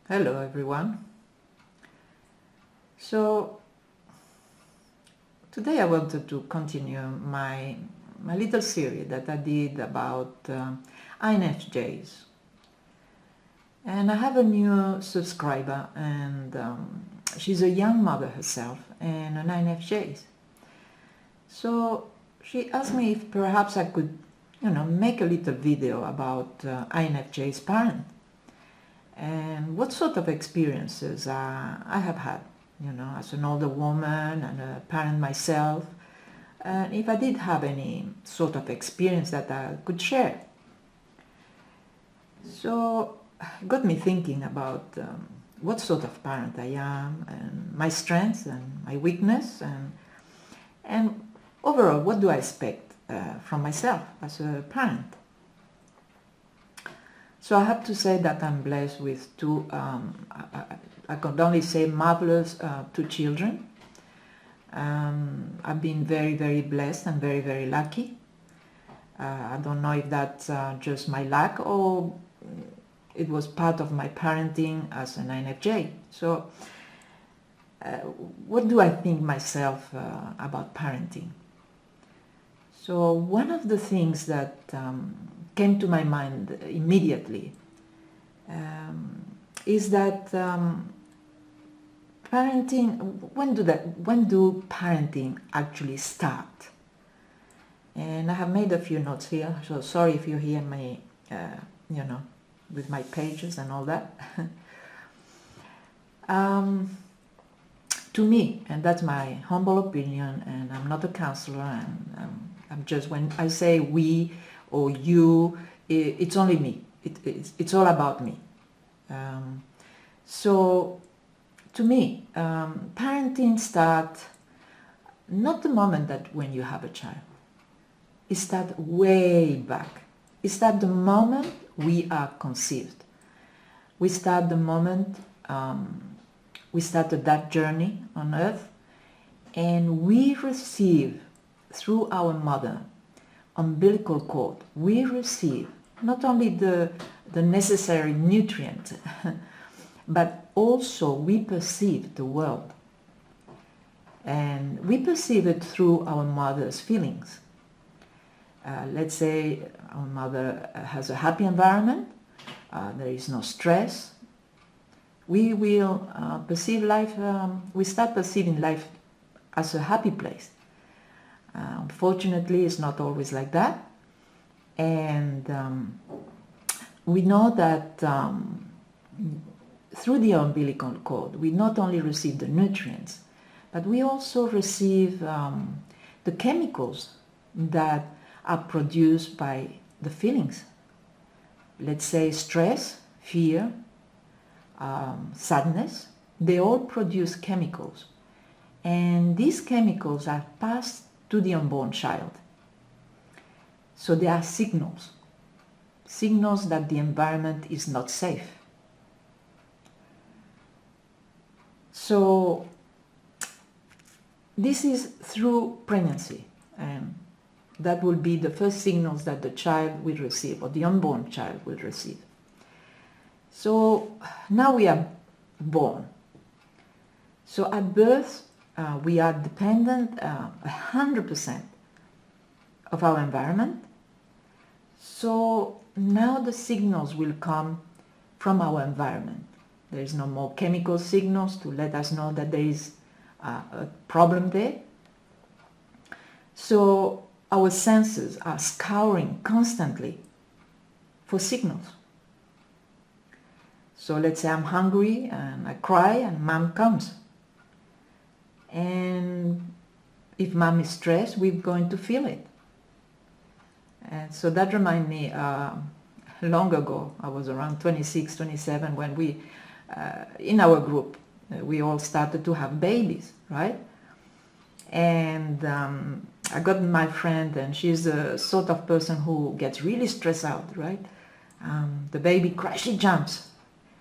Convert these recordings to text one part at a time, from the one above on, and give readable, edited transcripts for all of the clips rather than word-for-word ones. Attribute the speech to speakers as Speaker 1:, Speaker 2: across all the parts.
Speaker 1: Hello everyone. So today I wanted to continue my little series that I did about INFJs. And I have a new subscriber, and she's a young mother herself and an INFJ. So she asked me if perhaps I could, make a little video about INFJ's parent and what sort of experiences I have had, as an older woman and a parent myself, and if I did have any sort of experience that I could share. So it got me thinking about what sort of parent I am, and my strengths and my weakness, and overall, what do I expect from myself as a parent. So I have to say that I'm blessed with two, I could only say marvelous two children. I've been very, very blessed and very, very lucky. I don't know if that's just my luck or it was part of my parenting as an INFJ. So what do I think myself about parenting? So one of the things that came to my mind immediately is that parenting, when do parenting actually start? And I have made a few notes here, so sorry if you hear me, with my pages and all that. To me, and that's my humble opinion, and I'm not a counselor, and I'm just, when I say we or you, it's only me. It's all about me. So to me, parenting starts not the moment that when you have a child. It starts way back. It starts the moment we are conceived. We start the moment we started that journey on earth, and we receive through our mother umbilical cord, we receive not only the necessary nutrients, but also we perceive the world. And we perceive it through our mother's feelings. Let's say our mother has a happy environment, there is no stress. We will perceive life, we start perceiving life as a happy place. Unfortunately, it's not always like that. And we know that through the umbilical cord, we not only receive the nutrients, but we also receive the chemicals that are produced by the feelings. Let's say stress, fear, sadness, they all produce chemicals. And these chemicals are passed to the unborn child. So they are signals that the environment is not safe. So this is through pregnancy, and that will be the first signals that the child will receive, or the unborn child will receive. So now we are born. So at birth, we are dependent 100% of our environment. So now the signals will come from our environment. There is no more chemical signals to let us know that there is a problem there. So our senses are scouring constantly for signals. So let's say I'm hungry and I cry and mom comes. And if mom is stressed, we're going to feel it. And so that reminds me, long ago, I was around 26, 27, when we, in our group, we all started to have babies, right? And I got my friend, and she's the sort of person who gets really stressed out, right? The baby cries, she jumps,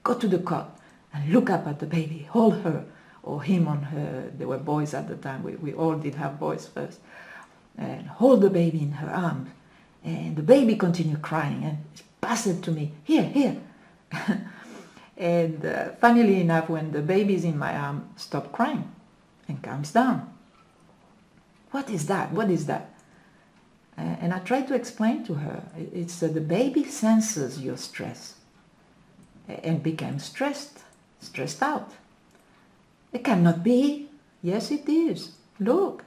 Speaker 1: go to the cot and look up at the baby, hold her or him on her. They were boys at the time, we all did have boys first. And hold the baby in her arms. And the baby continued crying and pass it to me, here. And funnily enough, when the baby is in my arm, stop crying and calms down. What is that? What is that? And I try to explain to her, it's that the baby senses your stress and becomes stressed out. It cannot be. Yes, it is. Look.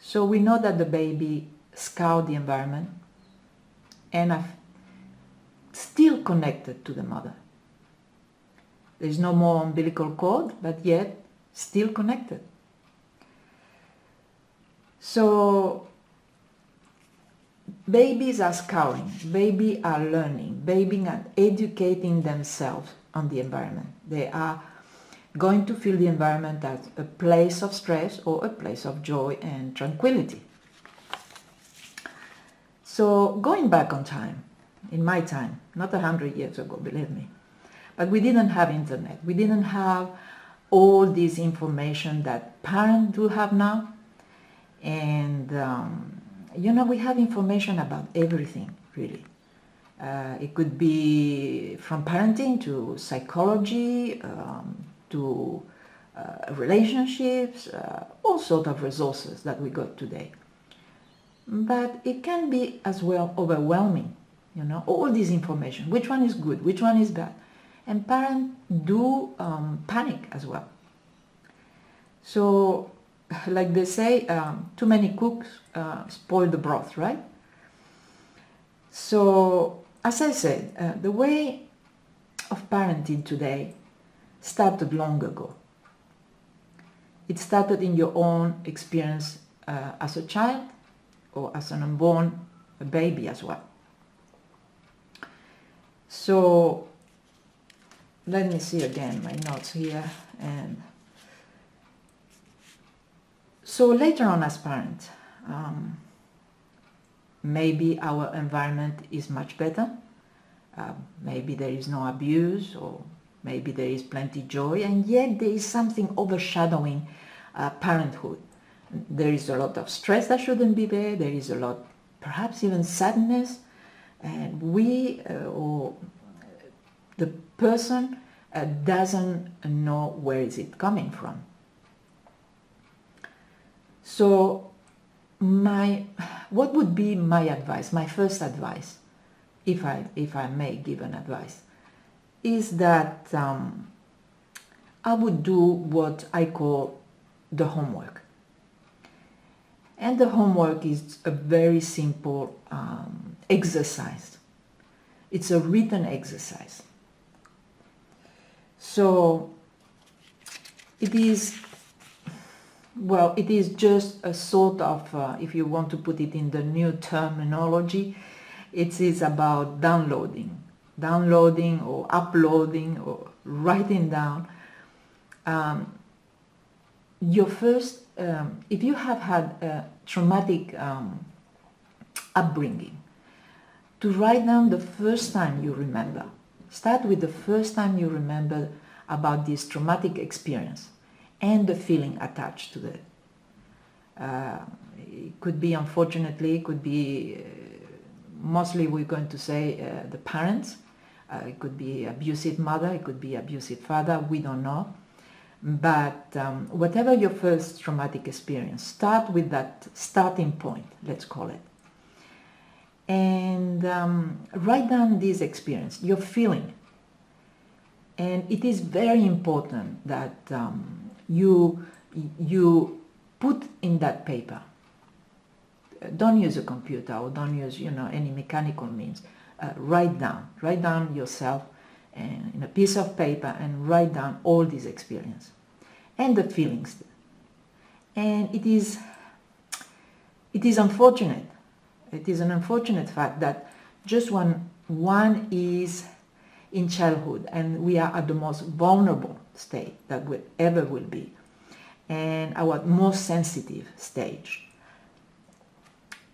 Speaker 1: So we know that the baby scoured the environment and are still connected to the mother. There's no more umbilical cord, but yet still connected. So babies are scouring, babies are learning, babies are educating themselves on the environment. They are going to feel the environment as a place of stress or a place of joy and tranquility. So going back on time, in my time, not 100 years ago, believe me, but we didn't have internet. We didn't have all this information that parents do have now. And, we have information about everything, really. It could be from parenting to psychology, to relationships, all sorts of resources that we got today. But it can be as well overwhelming, all this information. Which one is good? Which one is bad? And parents do panic as well. So, like they say, too many cooks spoil the broth, right? So, as I said, the way of parenting today started long ago. It started in your own experience as a child or as an unborn baby as well. So let me see again my notes here. And so later on as parents, maybe our environment is much better. Maybe there is no abuse, or maybe there is plenty joy, and yet there is something overshadowing parenthood. There is a lot of stress that shouldn't be there. There is a lot, perhaps even sadness, and we or the person doesn't know where is it coming from. So what would be my advice, my first advice, if I may give an advice, is that I would do what I call the homework. And the homework is a very simple exercise. It's a written exercise. So it is just a sort of, if you want to put it in the new terminology, it is about downloading or uploading or writing down your first, if you have had a traumatic upbringing, to write down the first time you remember. Start with the first time you remember about this traumatic experience and the feeling attached to it. It could be, unfortunately, it could be, mostly we're going to say the parents. It could be abusive mother, it could be abusive father, we don't know. But whatever your first traumatic experience, start with that starting point, let's call it. And write down this experience, your feeling. And it is very important that you put in that paper. Don't use a computer or don't use any mechanical means. Write down yourself and in a piece of paper and write down all these experiences and the feelings. And it is unfortunate. It is an unfortunate fact that just when one is in childhood and we are at the most vulnerable state that we ever will be, and our most sensitive stage,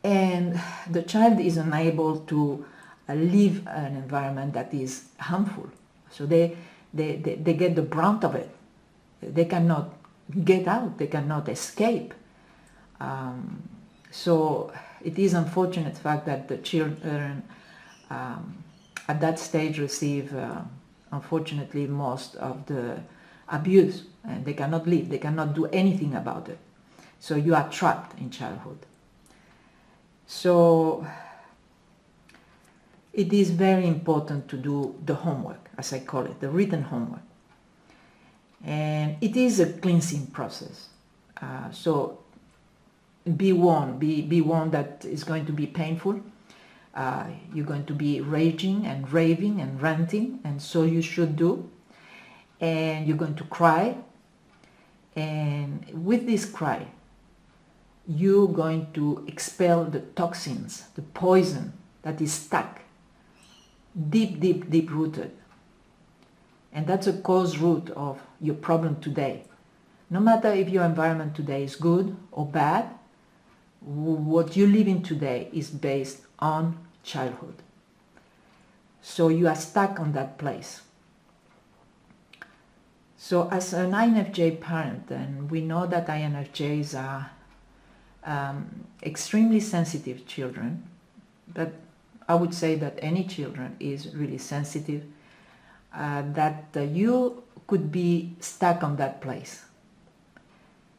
Speaker 1: and the child is unable to live an environment that is harmful. So they get the brunt of it. They cannot get out. They cannot escape. So it is unfortunate fact that the children at that stage receive unfortunately, most of the abuse, and they cannot leave, they cannot do anything about it. So you are trapped in childhood. So it is very important to do the homework, as I call it, the written homework. And it is a cleansing process. So be warned that it's going to be painful. You're going to be raging and raving and ranting, and so you should do. And you're going to cry. And with this cry, you're going to expel the toxins, the poison that is stuck, deep rooted. And that's a cause root of your problem today. No matter if your environment today is good or bad, what you live in today is based on childhood. So you are stuck on that place. So as an INFJ parent, and we know that INFJs are extremely sensitive children, but I would say that any children is really sensitive, that you could be stuck on that place.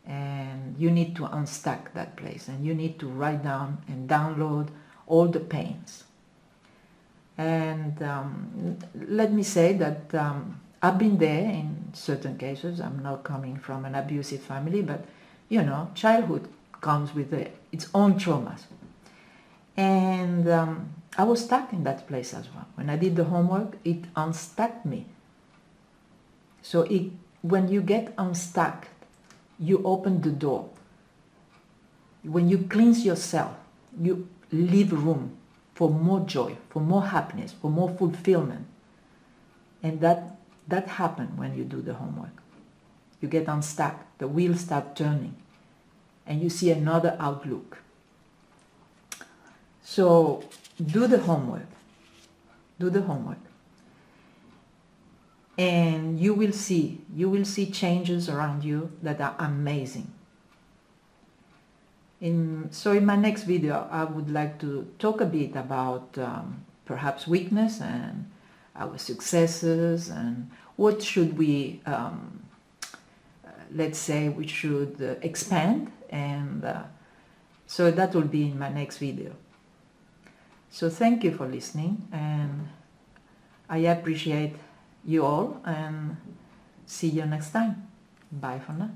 Speaker 1: And you need to unstuck that place, and you need to write down and download all the pains. And let me say that I've been there in certain cases. I'm not coming from an abusive family, but you know, childhood comes with its own traumas. And I was stuck in that place as well. When I did the homework, it unstuck me. So when you get unstuck, you open the door. When you cleanse yourself, you leave room for more joy, for more happiness, for more fulfillment. And that happens when you do the homework. You get unstuck, the wheels start turning, and you see another outlook. So do the homework. Do the homework. And you will see changes around you that are amazing. So in my next video, I would like to talk a bit about perhaps weakness and our successes, and what should we, let's say we should expand, and so that will be in my next video. So thank you for listening, and I appreciate you all, and see you next time. Bye for now.